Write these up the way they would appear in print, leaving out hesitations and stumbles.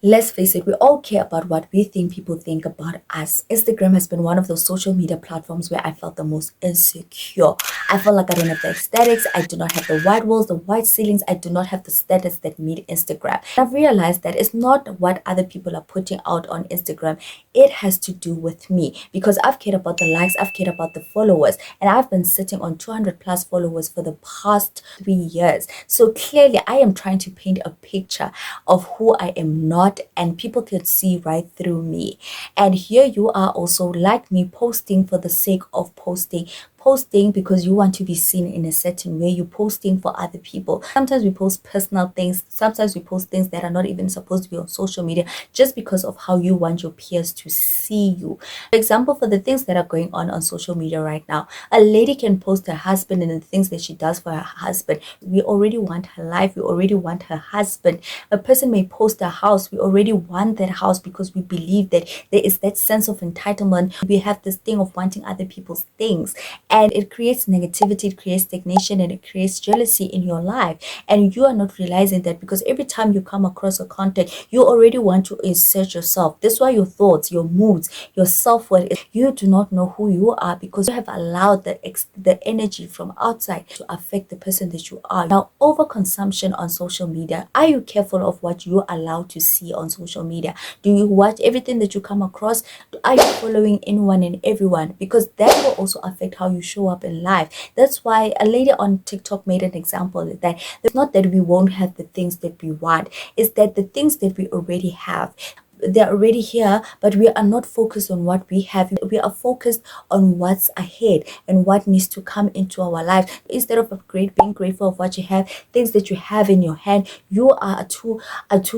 Let's face it, we all care about what we think people think about us. Instagram has been one of those social media platforms where I felt the most insecure. I felt like I don't have the aesthetics, I do not have the white walls, the white ceilings, I do not have the status that meet Instagram. I've realized that it's not what other people are putting out on Instagram, it has to do with me because I've cared about the likes, I've cared about the followers, and I've been sitting on 200 plus followers for the past 3 years. So clearly, I am trying to paint a picture of who I am not, and people can see right through me. And here you are also like me, posting for the sake of posting because you want to be seen in a certain way. You're posting for other people. Sometimes we post personal things, sometimes we post things that are not even supposed to be on social media just because of how you want your peers to see you. For example, for the things that are going on social media right now, a lady can post her husband and the things that she does for her husband. We already want her life, we already want her husband. A person may post a house, we already want that house because we believe that there is that sense of entitlement. We have this thing of wanting other people's things, and it creates negativity, it creates stagnation, and it creates jealousy in your life. And you are not realizing that because every time you come across a content, you already want to insert yourself. That's why your thoughts, your moods, your self-worth, you do not know who you are because you have allowed the energy from outside to affect the person that you are. Now, overconsumption on social media. Are you careful of what you allow to see on social media? Do you watch everything that you come across? Are you following anyone and everyone? Because that will also affect how you show up in life. That's why a lady on TikTok made an example that it's not that we won't have the things that we want, it's that the things that we already have, they're already here, but we are not focused on what we have. We are focused on what's ahead and what needs to come into our life. Instead of being grateful of what you have, things that you have in your hand, you are too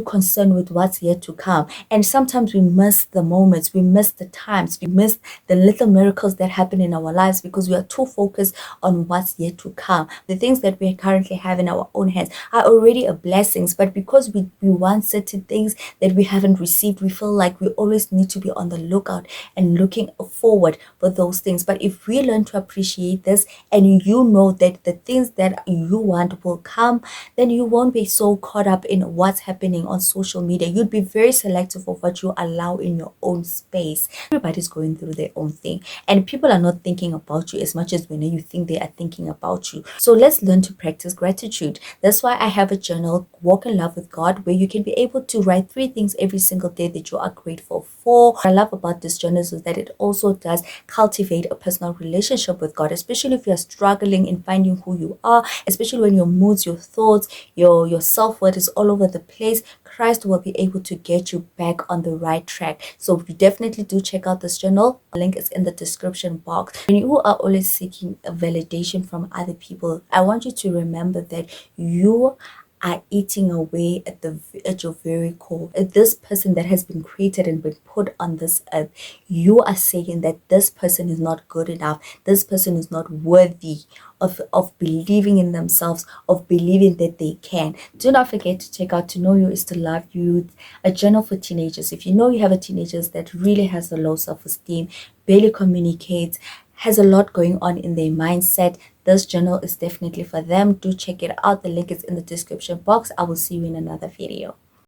concerned with what's yet to come. And sometimes we miss the moments, we miss the times, we miss the little miracles that happen in our lives because we are too focused on what's yet to come. The things that we currently have in our own hands are already a blessings, but because we want certain things that we haven't received, we feel like we always need to be on the lookout and looking forward for those things. But if we learn to appreciate this, and you know that the things that you want will come, then you won't be so caught up in what's happening on social media. You'd be very selective of what you allow in your own space. Everybody's going through their own thing, and people are not thinking about you as much as when you think they are thinking about you. So let's learn to practice gratitude. That's why I have a journal, Walk in Love with God, where you can be able to write 3 things every single day that you are grateful for. What I love about this journal is that it also does cultivate a personal relationship with God, especially if you're struggling in finding who you are, especially when your moods, your thoughts, your self-worth is all over the place. Christ will be able to get you back on the right track. So you definitely do check out this journal. The link is in the description box. When you are always seeking a validation from other people, I want you to remember that you are eating away at your very core. This person that has been created and been put on this earth, you are saying that this person is not good enough, this person is not worthy of believing in themselves, of believing that they can. Do not forget to check out To Know You Is to Love You, a journal for teenagers. If you know you have a teenager that really has a low self-esteem, barely communicates, has a lot going on in their mindset, this journal is definitely for them. Do check it out. The link is in the description box. I will see you in another video.